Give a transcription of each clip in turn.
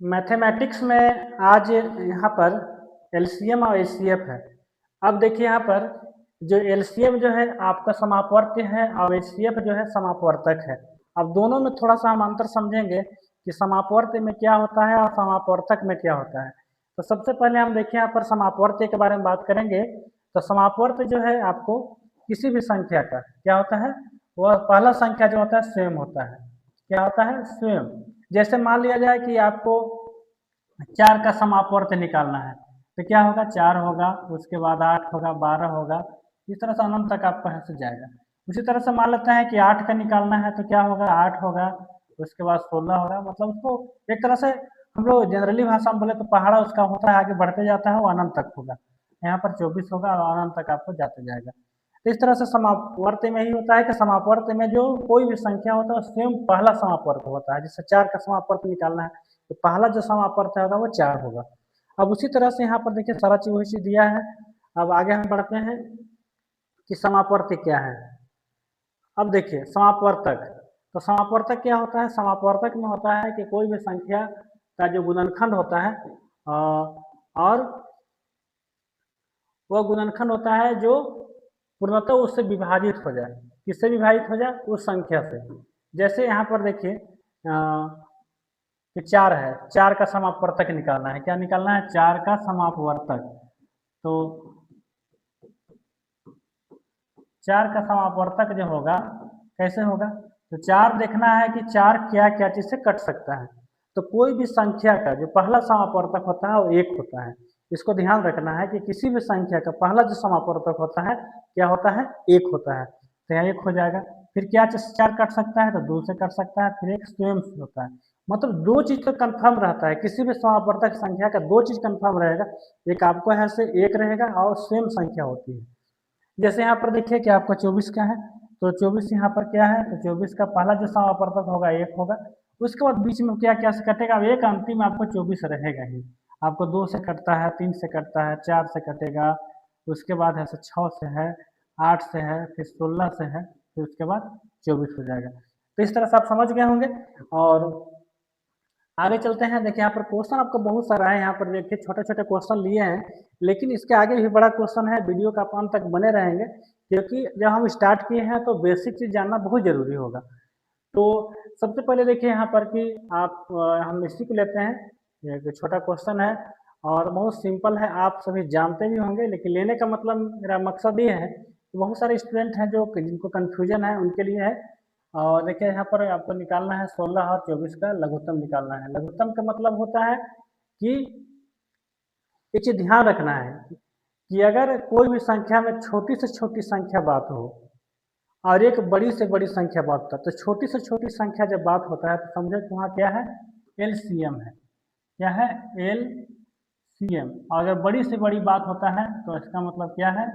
Mathematics में आज यहाँ पर एलसीएम और एचसीएफ है। अब देखिए यहाँ पर जो एलसीएम जो है आपका समापवर्त्य है और एचसीएफ जो है समापवर्तक है। अब दोनों में थोड़ा सा हम अंतर समझेंगे कि समापवर्त्य में क्या होता है और समापवर्तक में क्या होता है। तो सबसे पहले हम देखिए यहाँ पर समापवर्त्य के बारे में बात करेंगे। तो समापवर्त्य जो है आपको किसी भी संख्या का क्या होता है, वह पहला संख्या जो होता है स्वयं होता है। क्या होता है? स्वयं। जैसे मान लिया जाए कि आपको 4 का समापवर्त्य निकालना है तो क्या होगा? 4 होगा, उसके बाद 8 होगा, 12 होगा, इस तरह से अनंत तक आपका ऐसे जाएगा। उसी तरह से मान लेते हैं कि 8 का निकालना है तो क्या होगा? 8 होगा, उसके बाद 16 होगा। मतलब उसको एक तरह से हम लोग जनरली भाषा में बोले तो पहाड़ा उसका होता है, आगे बढ़ते जाता है, वो अनंत तक होगा। यहाँ पर 24 होगा और अनंत तक आपको जाते जाएगा। तो इस तरह से समापवर्त्य में ही होता है कि समापवर्त्य में जो कोई भी संख्या होता है स्वयं पहला समापवर्त्य होता है। जैसे 4 का समापवर्त्य निकालना है तो पहला जो समापवर्त्य होगा वो 4 होगा। अब उसी तरह से यहाँ पर देखिए सारा चीज वही चीज दिया है। अब आगे हम बढ़ते हैं कि समापवर्त्य क्या है। अब देखिए समापवर्तक, तो समापवर्तक क्या होता है? समापवर्तक में होता है कि कोई भी संख्या का जो गुणनखंड होता है और वह गुणनखंड होता है जो पूर्णतः उससे विभाजित हो जाए। किससे विभाजित हो जाए? उस संख्या से। जैसे यहाँ पर देखिए कि 4 है, 4 का समापवर्तक निकालना है। क्या निकालना है? 4 का समापवर्तक। तो 4 का समापवर्तक जो होगा कैसे होगा? तो 4 देखना है कि 4 क्या क्या चीज से कट सकता है। तो कोई भी संख्या का जो पहला समापवर्तक होता है वो 1 होता है। इसको ध्यान रखना है कि किसी भी संख्या का पहला जो समापवर्तक होता है क्या होता है? 1 होता है। तो यहाँ 1 हो जाएगा। फिर क्या 4 कट सकता है? तो 2 से कट सकता है। फिर 1 स्वयं से होता है। मतलब 2 चीज तो कंफर्म रहता है, किसी भी समापवर्तक संख्या का 2 चीज कंफर्म रहेगा। एक आपको यहाँ से 1 रहेगा और स्वयं संख्या होती है। जैसे यहाँ पर देखिए कि आपका 24 का है तो 24 यहाँ पर क्या है? तो 24 का पहला जो समापवर्तक होगा 1 होगा। उसके बाद बीच में क्या क्या से कटेगा? अब एक अंतिम आपको 24 रहेगा ही। आपको 2 से कटता है, 3 से कटता है, 4 से कटेगा, उसके बाद है 6 से है, 8 से है, फिर 16 से है, फिर उसके बाद 24 हो जाएगा। तो इस तरह से आप समझ गए होंगे। और आगे चलते हैं। देखिए यहाँ पर क्वेश्चन आपको बहुत सारा है। यहाँ पर देखिए छोटे छोटे क्वेश्चन लिए हैं, लेकिन इसके आगे भी बड़ा क्वेश्चन है। वीडियो का अंत तक बने रहेंगे क्योंकि जब हम स्टार्ट किए हैं तो बेसिक चीज जानना बहुत जरूरी होगा। तो सबसे पहले देखिए यहाँ पर कि आप हम इसी को लेते हैं। एक छोटा क्वेश्चन है और बहुत सिंपल है, आप सभी जानते भी होंगे, लेकिन लेने का मतलब मेरा मकसद ये है कि बहुत सारे स्टूडेंट हैं जो जिनको कन्फ्यूजन है उनके लिए है। और देखिए यहाँ पर आपको निकालना है 16 और 24 का लघुत्तम निकालना है। लघुत्तम का मतलब होता है कि एक चीज ध्यान रखना है कि अगर कोई भी संख्या में छोटी से छोटी संख्या बात हो और एक बड़ी से बड़ी संख्या बात होता है, तो छोटी से छोटी संख्या जब बात होता है तो समझे कि वहाँ क्या है? एलसीएम है। क्या है? एलसीएम। और अगर बड़ी से बड़ी बात होता है तो इसका मतलब क्या है?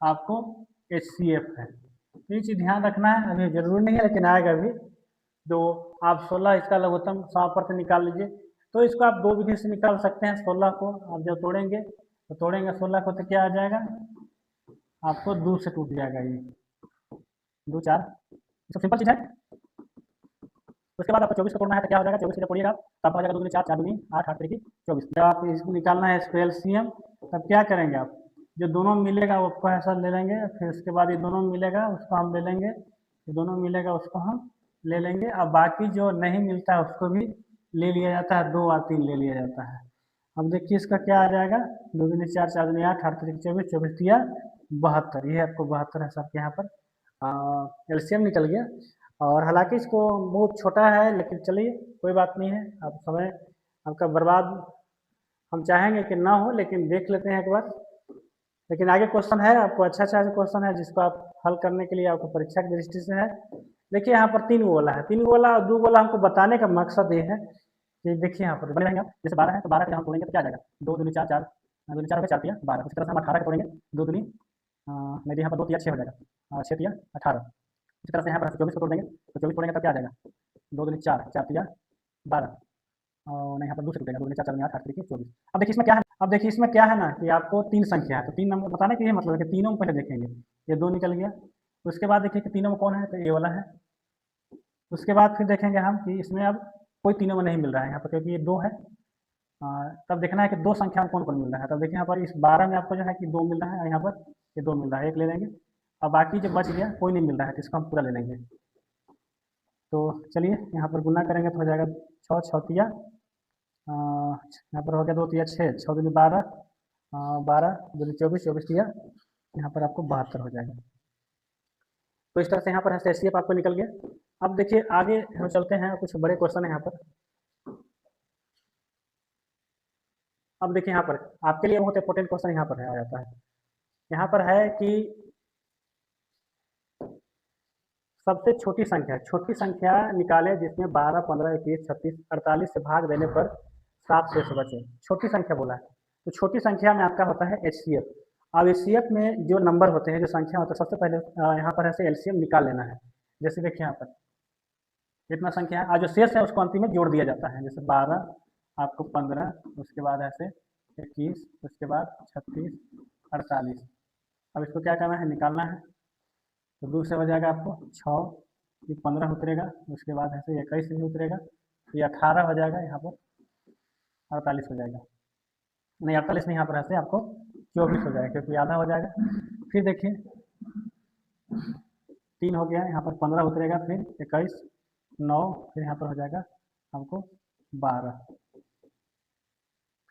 आपको एचसीएफ है। तो ये चीज ध्यान रखना है। अभी जरूरी नहीं है लेकिन आएगा अभी। तो आप 16 इसका लघुत्तम समापवर्त्य निकाल लीजिए। तो इसको आप 2 विधि से निकाल सकते हैं। 16 को आप जब तोड़ेंगे तो तोड़ेंगे 16 को तो क्या आ जाएगा? आपको 2 से टूट जाएगा ये। 2 4 सब सिंपल चीज है। उसके बाद आपको 24 को तोड़ना है तो क्या हो जाएगा? 24 से जब तोड़िएगा तब आ जाएगा 2 दूनी 4, 4 दूनी 8, 8 तरीके 24। जब आप इसको निकालना है इसको एलसीएम, तब क्या करेंगे आप? जो दोनों मिलेगा वो आपको ऐसा ले लेंगे, फिर उसके बाद ये दोनों मिलेगा उसको हम ले लेंगे, ये दोनों मिलेगा उसको हम ले लेंगे। अब बाकी जो नहीं मिलता है उसको भी ले लिया जाता है, 2 और 3 ले लिया जाता है। अब देखिए इसका क्या आ जाएगा? 2 दूनी 4, 4 दूनी 8, 8 तरीके 24, 24 दिया 72। ये आपको 72 है सबके यहाँ पर एलसीएम निकल गया। और हालांकि इसको बहुत छोटा है लेकिन चलिए कोई बात नहीं है। अब समय आपका बर्बाद हम चाहेंगे कि ना हो, लेकिन देख लेते हैं एक बार। लेकिन आगे क्वेश्चन है आपको अच्छा क्वेश्चन है जिसको आप हल करने के लिए आपको परीक्षा की दृष्टि से है। देखिए यहाँ पर 3 गोला है, 3 गोला और 2 गोला हमको बताने का मकसद ये है कि देखिए यहाँ पर बने रहेंगे आप। जैसे 12 है तो 12 के हम तोड़ेंगे तो क्या आ जाएगा? 2 दूनी 4, 4 दूनी 4 4 तिया 12। उसी तरह से हम 18 के तोड़ेंगे, 2 दूनी नहीं यहाँ पर 2 तिया 6 हो जाएगा, 6 तिया 18। इसी तरह से यहाँ पर 24 को तोड़ देंगे तो 24 तोड़ेंगे तब क्या आ जाएगा? 2 दूनी 4, 4 तिया 12 और नहीं यहाँ पर 2 से टूटेगा, 2 दूनी 4, 4 दूनी 8, 8 तरीके 24। अब देखिए इसमें क्या है? अब देखिए इसमें क्या है ना कि आपको 3 संख्या है तो 3 नंबर बताने के लिए मतलब है कि तीनों में पहले देखेंगे। ये 2 निकल गया। उसके बाद देखिए कि तीनों में कौन है? तो ये वाला है। उसके बाद फिर देखेंगे हम कि इसमें अब कोई तीनों में नहीं मिल रहा है यहाँ पर, क्योंकि ये 2 है। तब देखना है कि 2 संख्या में कौन-कौन मिल रहा है। तब देखिए यहाँ पर इस 12 में आपको जो है कि 2 मिल रहा है, और यहाँ पर ये 2 मिल रहा है, 1 ले लेंगे। अब बाकी जो बच गया कोई नहीं मिल रहा है, तो इसको हम पूरा ले लेंगे। तो चलिए यहाँ पर गुना करेंगे तो हो जाएगा 6 छौतिया, यहाँ पर हो गया 2 तिया 6, 6 दूनी 12, 12 दूनी 24, 24 तिया यहाँ पर आपको 72 हो जाएगा। तो इस तरह से यहाँ पर एचसीएफ आपको निकल गया। अब देखिए आगे हम चलते हैं, कुछ बड़े क्वेश्चन है यहाँ पर। अब देखिए यहाँ पर आपके लिए बहुत इंपॉर्टेंट क्वेश्चन यहाँ पर आ जाता है। यहाँ पर है कि सबसे छोटी संख्या निकाले जिसमें 12, 15, 21, 36, 48 से भाग देने पर 7 शेष बचे। छोटी संख्या बोला है, तो छोटी संख्या में आपका होता है एचसीएफ। अब एचसीएफ में जो नंबर होते हैं, जो संख्या होता है, सबसे पहले यहाँ पर ऐसे एलसीएम निकाल लेना है। जैसे देखिए यहाँ पर इतना संख्या है, जो शेष है उसको अंतिम में जोड़ दिया जाता है। जैसे 12 आपको 15, उसके बाद ऐसे 21, उसके बाद 36, 48। अब इसको क्या करना है, निकालना है। तो 2 से हो जाएगा आपको 6, ये 15 उतरेगा, उसके बाद ऐसे 21 भी उतरेगा, ये 18 हो जाएगा, यहाँ पर 48 हो जाएगा, नहीं 48 नहीं, यहाँ पर ऐसे आपको 24 हो जाएगा, क्योंकि आधा हो जाएगा। फिर देखिए 3 हो गया, यहाँ पर 15 उतरेगा, फिर 21, 9, फिर यहाँ पर हो जाएगा आपको 12,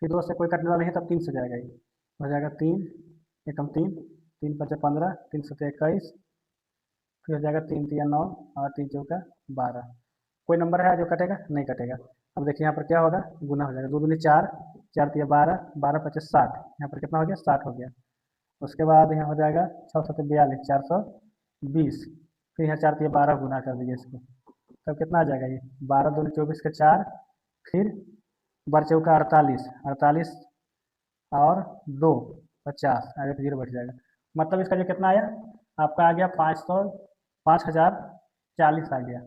फिर 2 से कोई कटने वाला नहीं, तब 3 से जाएगा, ये हो जाएगा 3, एकम 3, 3 × 5 = 15, 3 × 7 = 21, फिर हो जाएगा 3 × 3 = 9, और 3 × 4 = 12। कोई नंबर है जो कटेगा? नहीं कटेगा। अब देखिए यहाँ पर क्या होगा, गुना हो जाएगा, 2 दूनी 4, 4 × 3 = 12, 12 × 5 = 60, यहाँ पर कितना हो गया, 60 हो गया। उसके बाद यहाँ हो जाएगा 6 × 7 = 42, 420, फिर यहाँ 4 × 3 = 12, गुना कर दीजिए इसको, तब कितना आ जाएगा, ये 12 दूनी 24 के 4, फिर 12 × 4 = 48, 48 और 2 50, आगे तो 0 बच जाएगा। मतलब इसका जो कितना आया आपका, आ गया 5040 आ गया।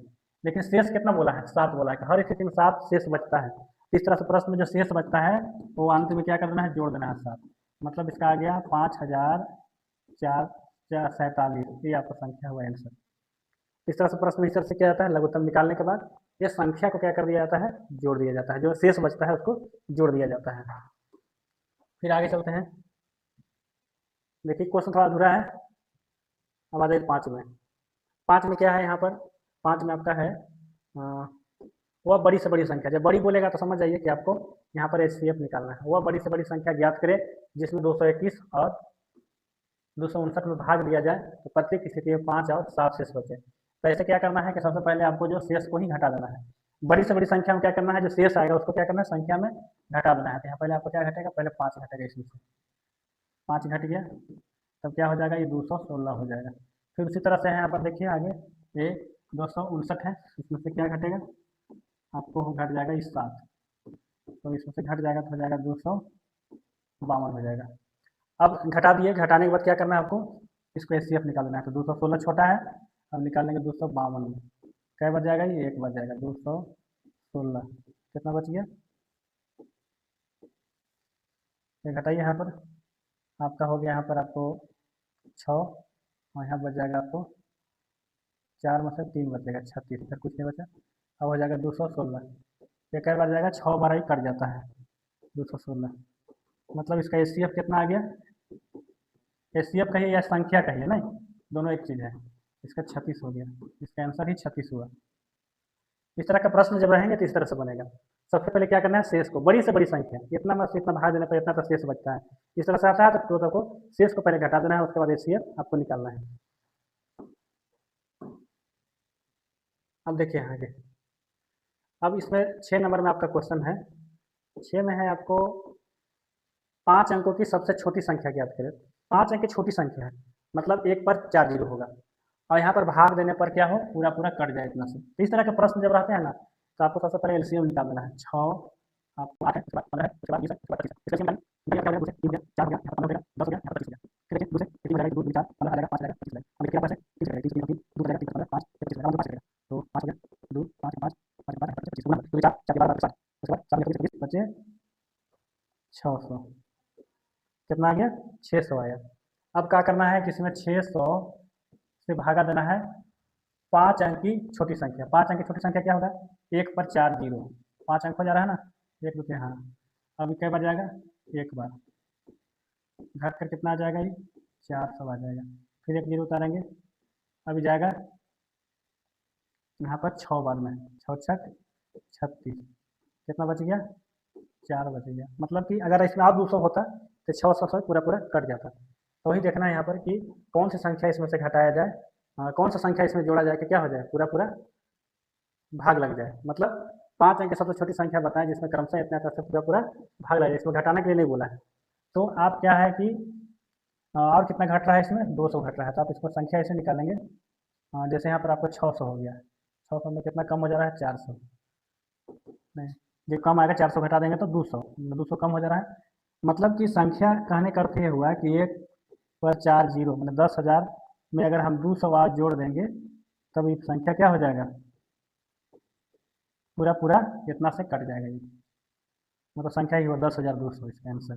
लेकिन शेष कितना बोला है, 7 बोला है, हर स्थिति में 7 शेष बचता है। इस तरह से प्रश्न में जो शेष बचता है वो अंत में क्या कर देना है, जोड़ देना है 7। मतलब इसका आ गया 5447, ये आपका संख्या हुआ आंसर। इस तरह से प्रश्न इस तरह से क्या जाता है, लघुत्तम निकालने के बाद ये संख्या को क्या कर दिया जाता है, जोड़ दिया जाता है, जो शेष बचता है उसको जोड़ दिया जाता है। फिर आगे चलते हैं, देखिए क्वेश्चन थोड़ा अधूरा है। अब आ जाइए 5 में। 5 में क्या है, यहाँ पर 5 में आपका है वह बड़ी से बड़ी संख्या। जब बड़ी बोलेगा तो समझ जाइए कि आपको यहाँ पर एचसीएफ निकालना है। वह बड़ी से बड़ी संख्या ज्ञात करें जिसमें 221 और 259 में भाग दिया जाए तो प्रत्येक स्थिति में 5 और 7 शेष बचे। तो ऐसे क्या करना है कि सबसे पहले आपको जो शेष को ही घटा देना है। बड़ी से बड़ी संख्या में क्या करना है, जो शेष आएगा उसको क्या करना है, संख्या में घटा देना है। तो यहाँ पहले आपको क्या घटेगा, पहले 5 घटेगा, इसमें से 5 घट गया, तब क्या हो जाएगा, ये 216 हो जाएगा। फिर उसी तरह से यहाँ पर देखिए आगे ये 259 है, इसमें से क्या घटेगा, आपको घट जाएगा इस 7, तो इसमें से घट जाएगा तो हो जाएगा 252 हो जाएगा। अब घटा दिए, घटाने के बाद क्या करना है आपको, इसको एचसीएफ निकालना है। तो 216 छोटा है, अब निकालेंगे 252 में, क्या बच जाएगा, ये 1 बच जाएगा, 216 कितना बच गया, ये घटाइए यहाँ पर, आपका हो गया यहाँ पर आपको 6, और यहाँ बच जाएगा आपको 4 में से 3 बचेगा, 36, फिर कुछ नहीं बचा। अब हो जाएगा 216, ये क्या बच जाएगा, 6 बार ही कट जाता है 216। मतलब इसका एचसीएफ कितना आ गया, एचसीएफ कहिए या संख्या कहिए, नहीं दोनों एक चीज़ है। इसका 36 हो गया, इसका आंसर ही 36 हुआ। इस तरह का प्रश्न जब रहेंगे तो इस तरह से बनेगा। सबसे पहले क्या करना है, शेष को, बड़ी से बड़ी संख्या, इतना में से इतना भाग देने पर इतना तो शेष बचता है, इस तरह से आता है तो टोटल को शेष को पहले घटा देना है, उसके बाद एचसीएफ आपको निकालना है। अब देखिए आगे, अब इसमें 6 नंबर में आपका क्वेश्चन है। 6 में है आपको 5 अंकों की सबसे छोटी संख्या ज्ञात करें। 5 अंक की छोटी संख्या है, मतलब 1 पर 4 जीरो होगा, और यहाँ पर भाग देने पर क्या हो, पूरा पूरा कट जाए इतना से। तो इस तरह के प्रश्न जब रहते हैं ना, तो आपको सबसे पहले एलसीएम निकाल देना है। 6 आपको 8 है, उसके बाद 15 है, उसके बाद 20 है, उसके बाद 25 है। इसका एलसीएम क्या हो गया, 3 4 हो गया, 15 हो गया, 10 हो गया, 25 हो गया। फिर देखिए 2 से 3 हो जाएगा, 2 4 15 आ जाएगा, 5 आ जाएगा, 25 आ जाएगा। अब देखिए आपके पास है 30 रहेगा, 30 3 2 जाएगा, 3 15 5 25 रहेगा, 5 रहेगा, तो 5 हो गया, 2 5 5 5 5 25 गुना 2 4 4 के बाद 7, उसके बाद 4 25 बचे 600, कितना आ गया, 600 आया। अब क्या करना है कि इसमें 600 से भागा देना है 5 अंक की छोटी संख्या। 5 अंक की छोटी संख्या क्या होगा, 1 पर 4 जीरो, 5 अंक हो जा रहा है ना, 1 2 3, हाँ। अभी कई बार जाएगा, एक बार घट कर कितना आ जाएगा, ये 400 आ जाएगा। फिर एक जीरो उतारेंगे, अभी जाएगा यहाँ पर 6 बार में, 6 छक 36, कितना बच गया, 4 बच गया। मतलब कि अगर इसमें और 200 होता तो 600 से पूरा पूरा कट जाता। तो वही देखना है यहाँ पर कि कौन सी संख्या इसमें से घटाया जाए, कौन सा संख्या इसमें जोड़ा जाए कि क्या हो जाए, पूरा पूरा भाग लग जाए। मतलब 5 अंक की सबसे छोटी संख्या बताएं जिसमें क्रमशः इतना से पूरा पूरा भाग लग जाए, इसमें घटाने के लिए नहीं बोला है। तो आप क्या है कि और कितना घट रहा है इसमें, 200 घट रहा है, तो आप इसको संख्या ऐसे निकालेंगे। जैसे यहाँ पर आपको 600 हो गया, 600 में कितना कम हो जा रहा है, 400, नहीं ये कम आएगा, 400 घटा देंगे तो 200, 200 कम हो जा रहा है। मतलब कि संख्या कहने का अर्थ ये हुआ कि 1 पर 4 जीरो, मतलब 10,000 में अगर हम 200 आज जोड़ देंगे तब ये संख्या क्या हो जाएगा, पूरा पूरा इतना से कट जाएगा ये, मतलब संख्या ही हुआ 10,200, इसका आंसर।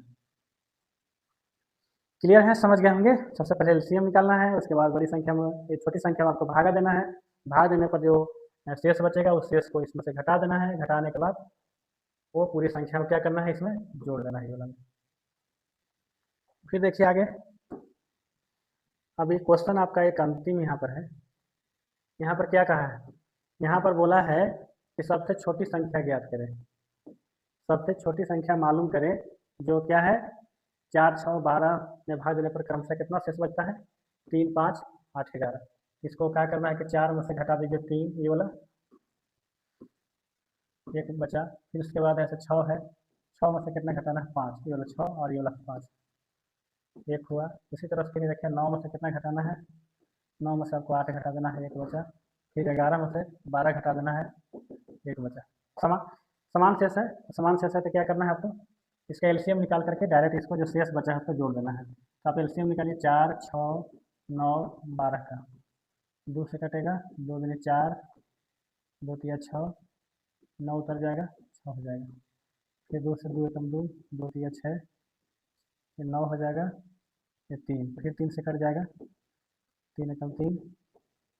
क्लियर है, समझ गए होंगे। सबसे पहले एलसीएम निकालना है, उसके बाद बड़ी संख्या में, ये छोटी संख्या में आपको भागा देना है, भाग देने पर जो शेष बचेगा उस शेष को इसमें से घटा देना है, घटाने के बाद वो पूरी संख्या में क्या करना है, इसमें जोड़ देना है ये वाला। फिर देखिए आगे, अभी क्वेश्चन आपका एक अंतिम यहाँ पर है। यहाँ पर क्या कहा है, यहाँ पर बोला है कि सबसे छोटी संख्या ज्ञात करें, सबसे छोटी संख्या मालूम करें जो क्या है, 4 6 12 में भाग देने पर क्रमशः कितना शेष बचता है, 3 5 8 11। इसको क्या करना है कि 4 में से घटा दीजिए 3, ये वाला एक बचा। फिर उसके बाद ऐसे 6 है, 6 में से कितना घटाना है, 5, ये वाला 6 और ये वाला 5, एक हुआ। उसी तरह से रखिए 9 में से कितना घटाना है, 9 में से आपको 8 घटा देना है, एक बचा। फिर 11 में से 12 घटा देना है, एक बचा। समान शेष है, समान शेष है तो क्या करना है आपको, इसका एलसीएम निकाल करके डायरेक्ट इसको जो शेष बचा है उसको जोड़ देना है। तो आप एलसीएम निकालिए, 4 6 9 12 का, 2 से कटेगा, 2 दूनी 4, 2 तिया 6, 9 उतर जाएगा, 6 हो जाएगा। फिर 2 से 2 एकम 2, 2 तिया 6, फिर 9 हो जाएगा, ये 3, फिर 3 से कट जाएगा, 3 एकम 3,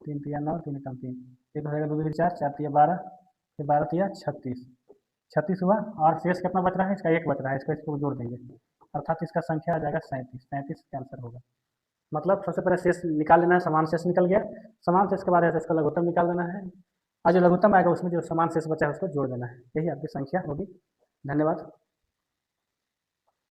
3 तिया 9, 3 एकम 3, फिर हो जाएगा 2 दूनी 4, 4 तिया 12, फिर 12 तिया 36, 36 हुआ। और शेष कितना बच रहा है, इसका 1 बच रहा है, इसको जोड़ देंगे, अर्थात इसका संख्या आ जाएगा 37, 37 का आंसर होगा। मतलब सबसे पहले शेष निकाल लेना है, समान शेष निकल गया, समान शेष के बाद ऐसे इसका लघुत्तम निकाल देना है, और जो लघुत्तम आएगा उसमें जो समान शेष बचा है उसको जोड़ देना है, यही आपकी संख्या होगी। धन्यवाद।